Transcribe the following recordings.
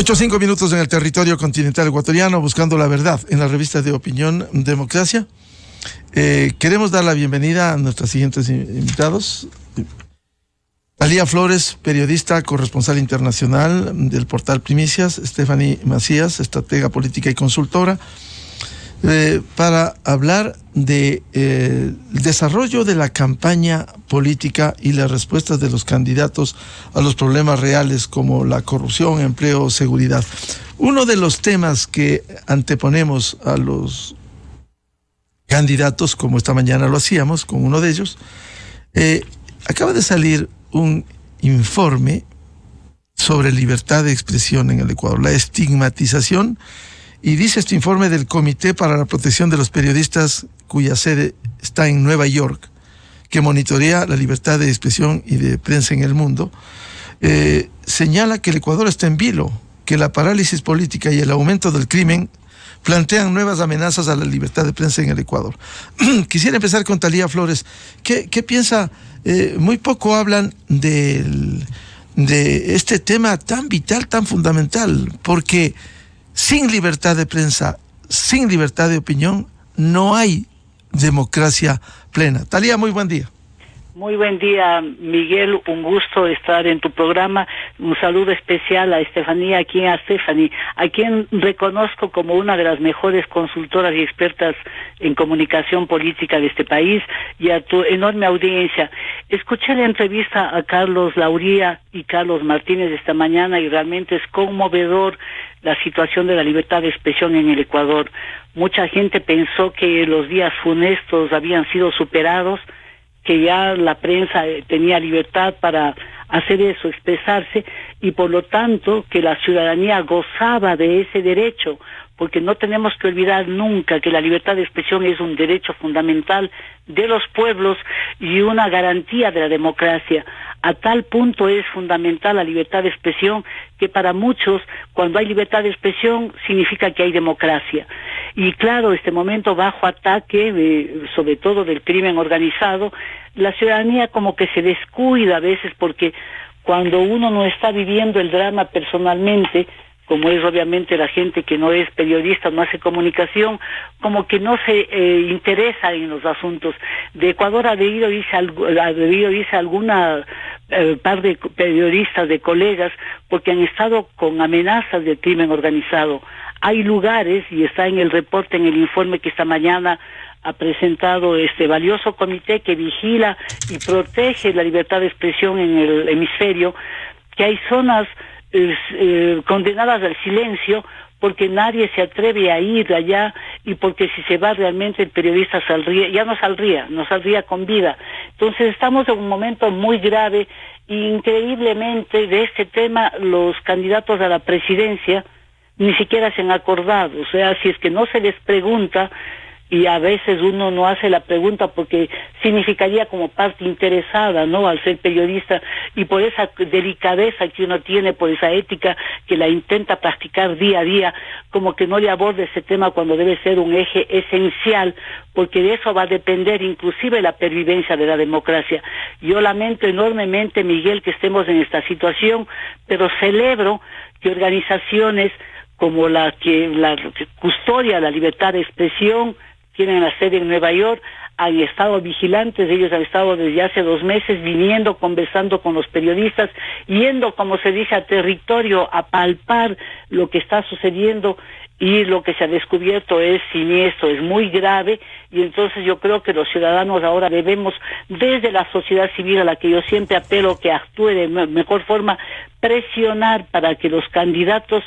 8:05 en el territorio continental ecuatoriano, buscando la verdad en la revista de opinión Democracia. Queremos dar la bienvenida a nuestros siguientes invitados. Talía Flores, periodista, corresponsal internacional del portal Primicias. Stephanie Macías, estratega política y consultora, para hablar de el desarrollo de la campaña política y las respuestas de los candidatos a los problemas reales como la corrupción, empleo, seguridad. Uno de los temas que anteponemos a los candidatos, como esta mañana lo hacíamos con uno de ellos, acaba de salir un informe sobre libertad de expresión en el Ecuador, la estigmatización, y dice este informe del Comité para la Protección de los Periodistas, cuya sede está en Nueva York, que monitorea la libertad de expresión y de prensa en el mundo, señala que el Ecuador está en vilo, que la parálisis política y el aumento del crimen plantean nuevas amenazas a la libertad de prensa en el Ecuador. Quisiera empezar con Talía Flores. ¿Qué piensa? Muy poco hablan de este tema tan vital, tan fundamental, porque sin libertad de prensa, sin libertad de opinión, no hay democracia plena. Talía, muy buen día. Muy buen día, Miguel, un gusto estar en tu programa. Un saludo especial a Estefanía, a quien reconozco como una de las mejores consultoras y expertas en comunicación política de este país, y a tu enorme audiencia. Escuché la entrevista a Carlos Lauría y Carlos Martínez esta mañana y realmente es conmovedor la situación de la libertad de expresión en el Ecuador. Mucha gente pensó que los días funestos habían sido superados, que ya la prensa tenía libertad para hacer eso, expresarse, y por lo tanto que la ciudadanía gozaba de ese derecho, porque no tenemos que olvidar nunca que la libertad de expresión es un derecho fundamental de los pueblos y una garantía de la democracia. A tal punto es fundamental la libertad de expresión que para muchos, cuando hay libertad de expresión, significa que hay democracia. Y claro, este momento bajo ataque, sobre todo del crimen organizado, la ciudadanía como que se descuida a veces, porque cuando uno no está viviendo el drama personalmente, como es obviamente la gente que no es periodista, no hace comunicación, como que no se interesa en los asuntos. De Ecuador ha debido irse alguna par de periodistas, de colegas, porque han estado con amenazas de crimen organizado. Hay lugares, y está en el reporte, en el informe que esta mañana ha presentado este valioso comité que vigila y protege la libertad de expresión en el hemisferio, que hay zonas condenadas al silencio porque nadie se atreve a ir allá, y porque si se va realmente el periodista no saldría con vida. Entonces estamos en un momento muy grave, e increíblemente de este tema los candidatos a la presidencia ni siquiera se han acordado. O sea, si es que no se les pregunta, y a veces uno no hace la pregunta porque significaría como parte interesada, ¿no?, al ser periodista, y por esa delicadeza que uno tiene, por esa ética que la intenta practicar día a día, como que no le aborde ese tema cuando debe ser un eje esencial, porque de eso va a depender inclusive la pervivencia de la democracia. Yo lamento enormemente, Miguel, que estemos en esta situación, pero celebro que organizaciones como la que custodia la libertad de expresión, tienen la sede en Nueva York, han estado vigilantes. Ellos han estado desde hace 2 meses viniendo, conversando con los periodistas, yendo, como se dice, a territorio a palpar lo que está sucediendo, y lo que se ha descubierto es siniestro, es muy grave. Y entonces yo creo que los ciudadanos ahora debemos, desde la sociedad civil, a la que yo siempre apelo que actúe de mejor forma, presionar para que los candidatos,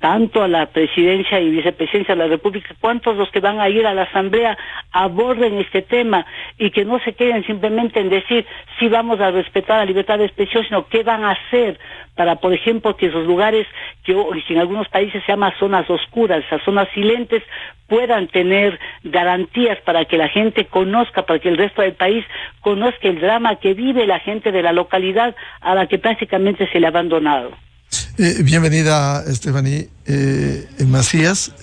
tanto a la presidencia y vicepresidencia de la República, cuantos los que van a ir a la Asamblea, aborden este tema, y que no se queden simplemente en decir si vamos a respetar la libertad de expresión, sino qué van a hacer para, por ejemplo, que esos lugares que en algunos países se llama zonas oscuras, esas zonas silentes, puedan tener garantías para que la gente conozca, para que el resto del país conozca el drama que vive la gente de la localidad a la que prácticamente se le ha abandonado. Bienvenida, Stephanie Macías,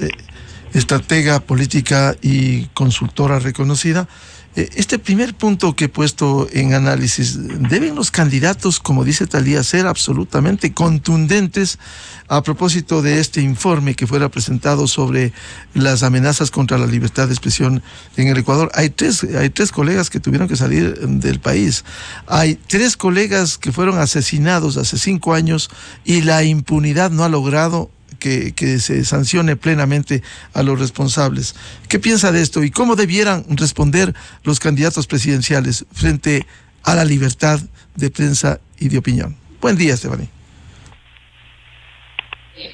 estratega política y consultora reconocida. Este primer punto que he puesto en análisis, ¿deben los candidatos, como dice Thalía, ser absolutamente contundentes a propósito de este informe que fuera presentado sobre las amenazas contra la libertad de expresión en el Ecuador? Hay tres colegas que tuvieron que salir del país. Hay 3 colegas que fueron asesinados hace 5 años y la impunidad no ha logrado que se sancione plenamente a los responsables. ¿Qué piensa de esto y cómo debieran responder los candidatos presidenciales frente a la libertad de prensa y de opinión? Buen día, Estefanía.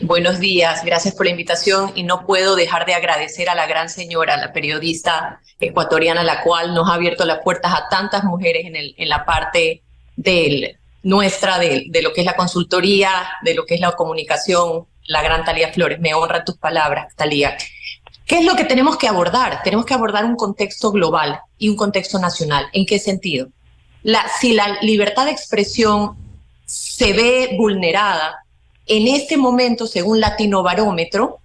Buenos días, gracias por la invitación y no puedo dejar de agradecer a la gran señora, la periodista ecuatoriana, la cual nos ha abierto las puertas a tantas mujeres en la parte nuestra de lo que es la consultoría, de lo que es la comunicación, la gran Thalía Flores. Me honran tus palabras, Thalía. ¿Qué es lo que tenemos que abordar? Tenemos que abordar un contexto global y un contexto nacional. ¿En qué sentido? Si la libertad de expresión se ve vulnerada, en este momento, según Latinobarómetro,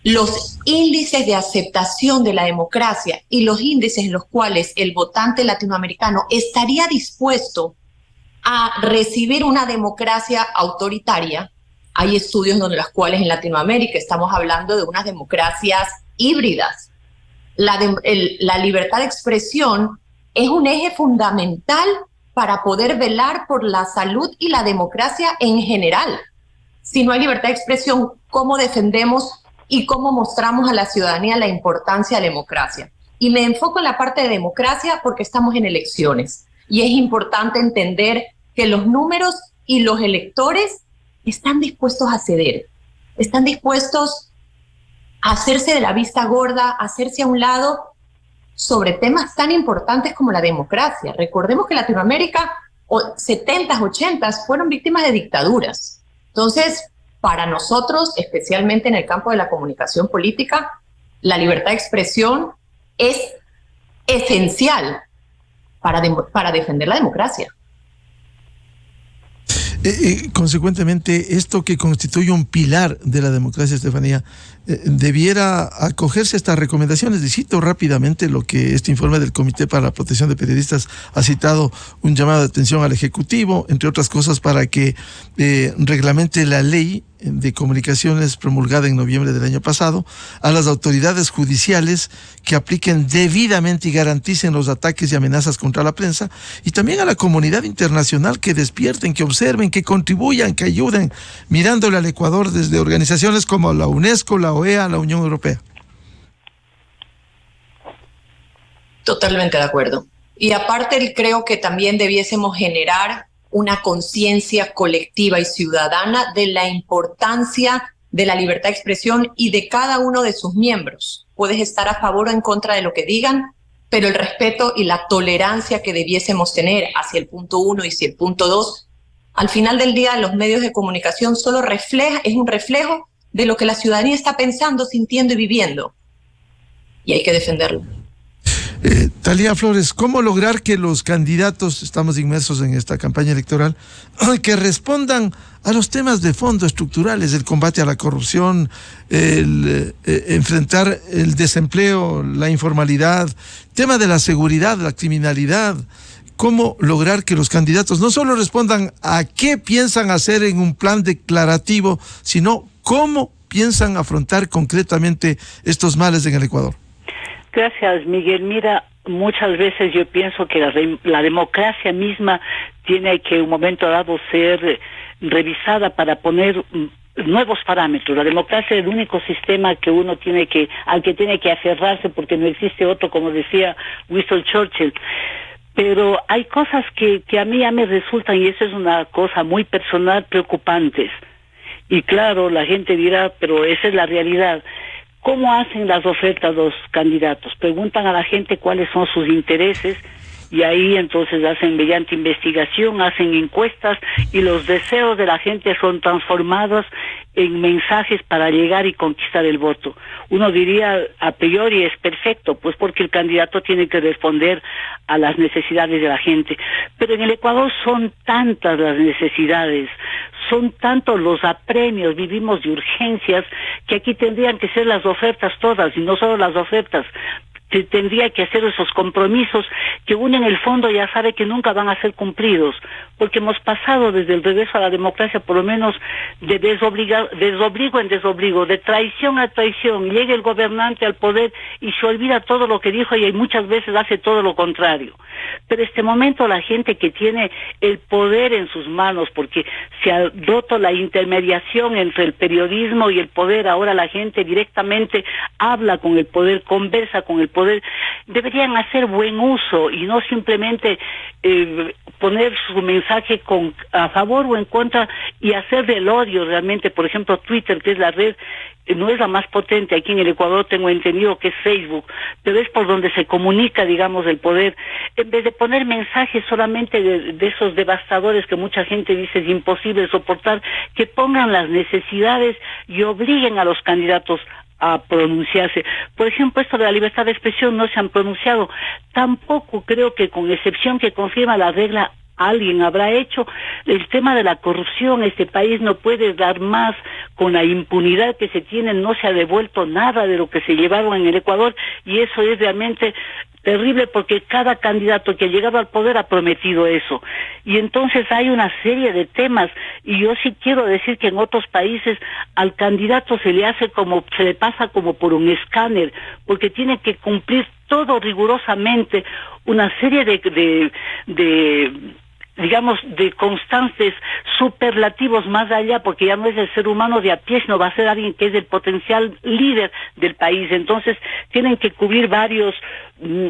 los índices de aceptación de la democracia y los índices en los cuales el votante latinoamericano estaría dispuesto a recibir una democracia autoritaria. Hay estudios donde las cuales en Latinoamérica estamos hablando de unas democracias híbridas. La libertad de expresión es un eje fundamental para poder velar por la salud y la democracia en general. Si no hay libertad de expresión, ¿cómo defendemos y cómo mostramos a la ciudadanía la importancia de la democracia? Y me enfoco en la parte de democracia porque estamos en elecciones. Y es importante entender que los números y los electores están dispuestos a ceder, están dispuestos a hacerse de la vista gorda, a hacerse a un lado sobre temas tan importantes como la democracia. Recordemos que Latinoamérica, 70s, 80s, fueron víctimas de dictaduras. Entonces, para nosotros, especialmente en el campo de la comunicación política, la libertad de expresión es esencial para defender la democracia. Consecuentemente, esto que constituye un pilar de la democracia, Estefanía, debiera acogerse a estas recomendaciones. Y cito rápidamente lo que este informe del Comité para la Protección de Periodistas ha citado: un llamado de atención al Ejecutivo, entre otras cosas, para que reglamente la ley de comunicaciones promulgada en noviembre del año pasado, a las autoridades judiciales que apliquen debidamente y garanticen los ataques y amenazas contra la prensa, y también a la comunidad internacional que despierten, que observen, que contribuyan, que ayuden, mirándole al Ecuador desde organizaciones como la UNESCO, la OEA, la Unión Europea. Totalmente de acuerdo. Y aparte creo que también debiésemos generar una conciencia colectiva y ciudadana de la importancia de la libertad de expresión y de cada uno de sus miembros. Puedes estar a favor o en contra de lo que digan, pero el respeto y la tolerancia que debiésemos tener hacia el punto 1 y hacia el punto 2, al final del día los medios de comunicación es un reflejo de lo que la ciudadanía está pensando, sintiendo y viviendo. Y hay que defenderlo. Thalía Flores, ¿cómo lograr que los candidatos, estamos inmersos en esta campaña electoral, que respondan a los temas de fondo estructurales, el combate a la corrupción, enfrentar el desempleo, la informalidad, tema de la seguridad, la criminalidad? ¿Cómo lograr que los candidatos no solo respondan a qué piensan hacer en un plan declarativo, sino cómo piensan afrontar concretamente estos males en el Ecuador? Gracias, Miguel. Mira, muchas veces yo pienso que la democracia misma tiene que en un momento dado ser revisada para poner nuevos parámetros. La democracia es el único sistema al que tiene que aferrarse, porque no existe otro, como decía Winston Churchill. Pero hay cosas que a mí ya me resultan, y eso es una cosa muy personal, preocupantes. Y claro, la gente dirá, pero esa es la realidad. ¿Cómo hacen las ofertas los candidatos? Preguntan a la gente cuáles son sus intereses, y ahí entonces hacen mediante investigación, hacen encuestas, y los deseos de la gente son transformados en mensajes para llegar y conquistar el voto. Uno diría a priori es perfecto, pues porque el candidato tiene que responder a las necesidades de la gente. Pero en el Ecuador son tantas las necesidades, son tantos los apremios, vivimos de urgencias, que aquí tendrían que ser las ofertas todas, y no solo las ofertas. se tendría que hacer esos compromisos que uno en el fondo ya sabe que nunca van a ser cumplidos, porque hemos pasado desde el regreso a la democracia por lo menos de desobligo en desobligo, de traición a traición. Llega el gobernante al poder y se olvida todo lo que dijo y muchas veces hace todo lo contrario. Pero este momento la gente que tiene el poder en sus manos, porque se ha roto la intermediación entre el periodismo y el poder, ahora la gente directamente habla con el poder, conversa con el poder, deberían hacer buen uso y no simplemente poner su mensaje a favor o en contra y hacer del odio realmente. Por ejemplo, Twitter, que es la red, no es la más potente aquí en el Ecuador, tengo entendido que es Facebook, pero es por donde se comunica, digamos, el poder. En vez de poner mensajes solamente de esos devastadores que mucha gente dice es imposible soportar, que pongan las necesidades y obliguen a los candidatos a pronunciarse. Por ejemplo, esto de la libertad de expresión no se han pronunciado. Tampoco creo que, con excepción que confirma la regla, alguien habrá hecho. El tema de la corrupción, este país no puede dar más. Con la impunidad que se tiene, no se ha devuelto nada de lo que se llevaron en el Ecuador, y eso es realmente terrible, porque cada candidato que ha llegado al poder ha prometido eso. Y entonces hay una serie de temas, y yo sí quiero decir que en otros países al candidato se le pasa como por un escáner, porque tiene que cumplir todo rigurosamente, una serie digamos, de constantes superlativos más allá, porque ya no es el ser humano de a pie, sino va a ser alguien que es el potencial líder del país. Entonces tienen que cubrir varios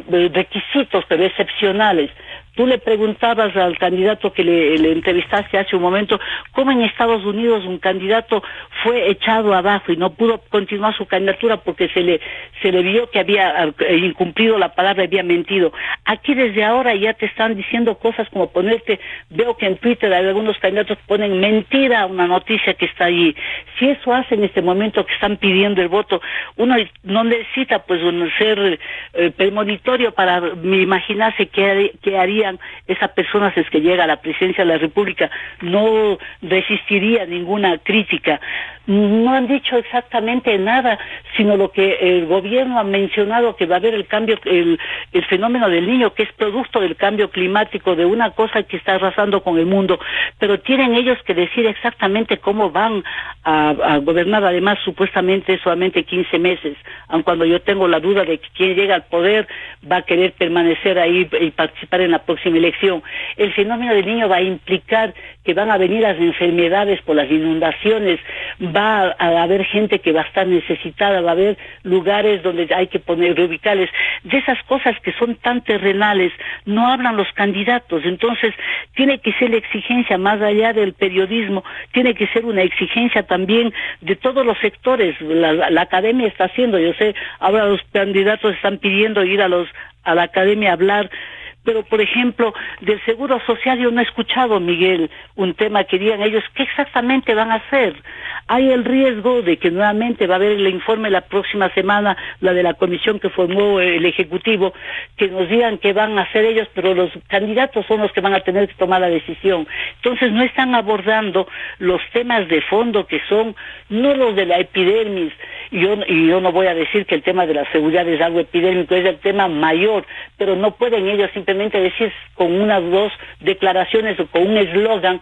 requisitos, pero excepcionales. Tú le preguntabas al candidato que le entrevistaste hace un momento cómo en Estados Unidos un candidato fue echado abajo y no pudo continuar su candidatura porque se le vio que había incumplido la palabra, había mentido. Aquí desde ahora ya te están diciendo cosas como veo que en Twitter hay algunos candidatos que ponen mentira a una noticia que está allí. Si eso hace en este momento que están pidiendo el voto, uno no necesita pues ser premonitorio para imaginarse qué haría esa persona si es que llega a la presidencia de la República. No resistiría ninguna crítica. No han dicho exactamente nada, sino lo que el gobierno ha mencionado, que va a haber el cambio, el fenómeno del Niño, que es producto del cambio climático, de una cosa que está arrasando con el mundo, pero tienen ellos que decir exactamente cómo van a gobernar, además supuestamente solamente 15 meses, aun cuando yo tengo la duda de que quien llega al poder va a querer permanecer ahí y participar en la próxima elección. El fenómeno del Niño va a implicar que van a venir las enfermedades por las inundaciones, va a haber gente que va a estar necesitada, va a haber lugares donde hay que poner reubicarles. De esas cosas que son tan terrenales no hablan los candidatos. Entonces tiene que ser la exigencia, más allá del periodismo, tiene que ser una exigencia también de todos los sectores. La academia está haciendo, yo sé, ahora los candidatos están pidiendo ir a la academia a hablar. Pero, por ejemplo, del Seguro Social yo no he escuchado, Miguel, un tema que digan ellos qué exactamente van a hacer. Hay el riesgo de que nuevamente va a haber el informe la próxima semana, la de la comisión que formó el Ejecutivo, que nos digan qué van a hacer ellos, pero los candidatos son los que van a tener que tomar la decisión. Entonces no están abordando los temas de fondo, que son no los de la epidermis. Y yo no voy a decir que el tema de la seguridad es algo epidémico, es el tema mayor, pero no pueden ellos simplemente decir con unas dos declaraciones o con un eslogan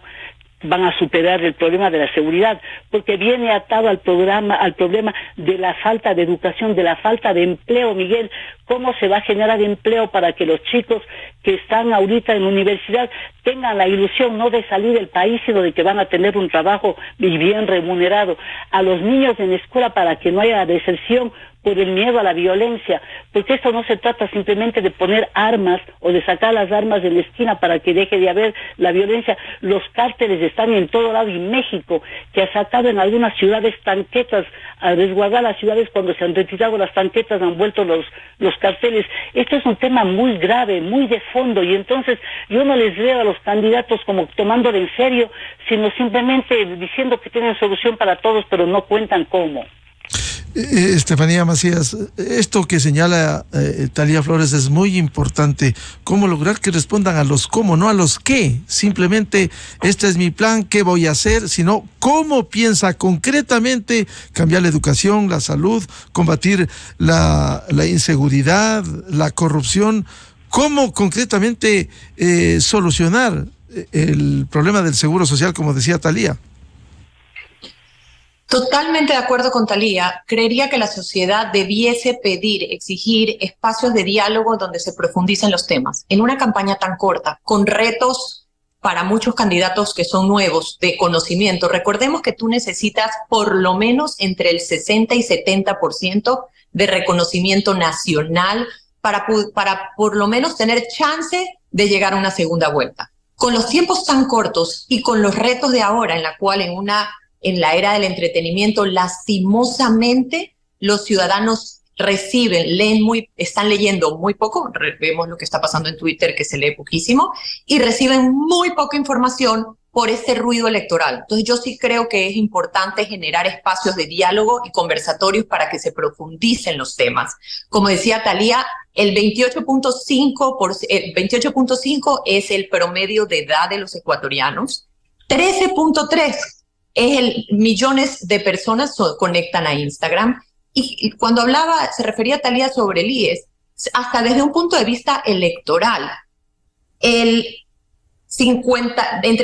van a superar el problema de la seguridad, porque viene atado al problema de la falta de educación, de la falta de empleo, Miguel. ¿Cómo se va a generar empleo para que los chicos que están ahorita en la universidad tengan la ilusión no de salir del país, sino de que van a tener un trabajo y bien remunerado? A los niños en escuela, para que no haya deserción por el miedo a la violencia, porque esto no se trata simplemente de poner armas o de sacar las armas de la esquina para que deje de haber la violencia. Los cárteles están en todo lado, y México, que ha sacado en algunas ciudades tanquetas a resguardar las ciudades, cuando se han retirado las tanquetas han vuelto los carteles. Esto es un tema muy grave, muy de fondo, y entonces yo no les veo a los candidatos como tomándolo en serio, sino simplemente diciendo que tienen solución para todos, pero no cuentan cómo. Estefanía Macías, esto que señala Thalía Flores es muy importante. ¿Cómo lograr que respondan a los cómo, no a los qué? Simplemente, este es mi plan, ¿qué voy a hacer? Sino, ¿cómo piensa concretamente cambiar la educación, la salud, combatir la inseguridad, la corrupción? ¿Cómo concretamente solucionar el problema del seguro social, como decía Thalía? Totalmente de acuerdo con Thalía. Creería que la sociedad debiese pedir, exigir espacios de diálogo donde se profundicen los temas. En una campaña tan corta, con retos para muchos candidatos que son nuevos de conocimiento, recordemos que tú necesitas por lo menos entre el 60 y 70% de reconocimiento nacional para por lo menos tener chance de llegar a una segunda vuelta. Con los tiempos tan cortos y con los retos de ahora, en la cual en la era del entretenimiento, lastimosamente, los ciudadanos están leyendo muy poco, vemos lo que está pasando en Twitter, que se lee poquísimo, y reciben muy poca información por este ruido electoral. Entonces yo sí creo que es importante generar espacios de diálogo y conversatorios para que se profundicen los temas. Como decía Thalía, el 28.5 es el promedio de edad de los ecuatorianos, 13.3 es millones de personas conectan a Instagram. Y cuando se refería a Thalía sobre el IES, hasta desde un punto de vista electoral, entre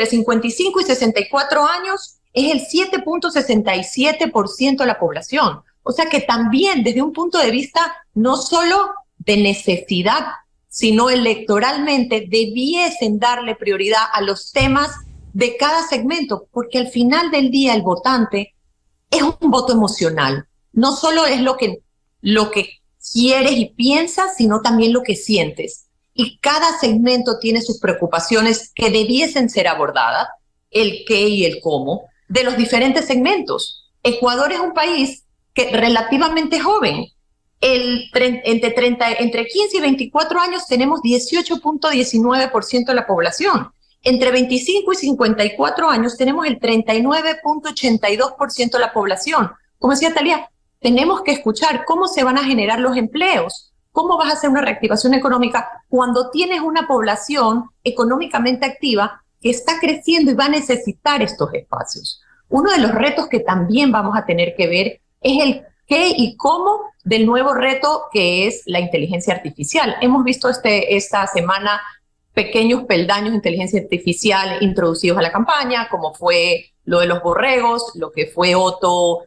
55 y 64 años es el 7.67% de la población. O sea que también desde un punto de vista no solo de necesidad, sino electoralmente debiesen darle prioridad a los temas de cada segmento, porque al final del día el votante es un voto emocional. No solo es lo que quieres y piensas, sino también lo que sientes. Y cada segmento tiene sus preocupaciones que debiesen ser abordadas, el qué y el cómo, de los diferentes segmentos. Ecuador es un país que relativamente joven. Entre 15 y 24 años tenemos 18.19% de la población. Entre 25 y 54 años tenemos el 39.82% de la población. Como decía Thalía, tenemos que escuchar cómo se van a generar los empleos, cómo vas a hacer una reactivación económica cuando tienes una población económicamente activa que está creciendo y va a necesitar estos espacios. Uno de los retos que también vamos a tener que ver es el qué y cómo del nuevo reto que es la inteligencia artificial. Hemos visto esta semana pequeños peldaños de inteligencia artificial introducidos a la campaña, como fue lo de los borregos, lo que fue Otto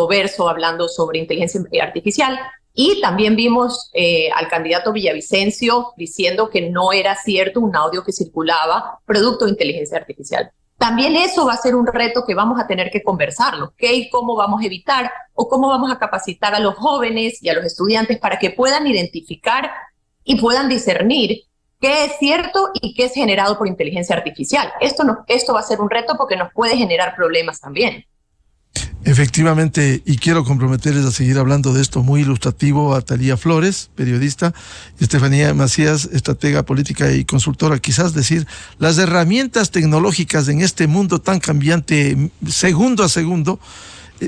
Verso hablando sobre inteligencia artificial, y también vimos al candidato Villavicencio diciendo que no era cierto un audio que circulaba producto de inteligencia artificial. También eso va a ser un reto que vamos a tener que conversarlo, qué y cómo vamos a evitar o cómo vamos a capacitar a los jóvenes y a los estudiantes para que puedan identificar y puedan discernir qué es cierto y qué es generado por inteligencia artificial. Esto va a ser un reto porque nos puede generar problemas también. Efectivamente, y quiero comprometerles a seguir hablando de esto muy ilustrativo a Thalía Flores, periodista, y Estefanía Macías, estratega política y consultora. Quizás decir, las herramientas tecnológicas en este mundo tan cambiante, segundo a segundo,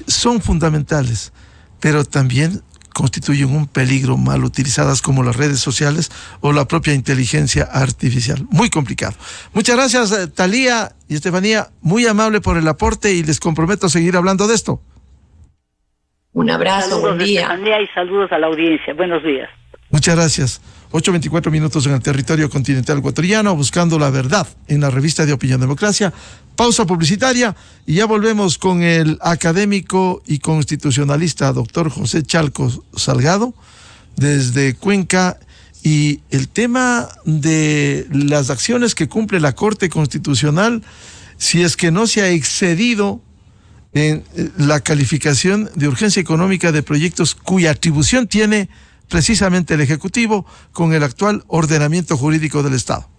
son fundamentales, pero también constituyen un peligro mal utilizadas, como las redes sociales o la propia inteligencia artificial. Muy complicado. Muchas gracias, Thalía y Estefanía, muy amable por el aporte, y les comprometo a seguir hablando de esto. Un abrazo, buen día. Estefanía, y saludos a la audiencia. Buenos días. Muchas gracias. 8:24 en el territorio continental ecuatoriano, buscando la verdad en la revista de Opinión Democracia. Pausa publicitaria y ya volvemos con el académico y constitucionalista doctor José Chalco Salgado desde Cuenca, y el tema de las acciones que cumple la Corte Constitucional si es que no se ha excedido en la calificación de urgencia económica de proyectos cuya atribución tiene precisamente el Ejecutivo con el actual ordenamiento jurídico del Estado.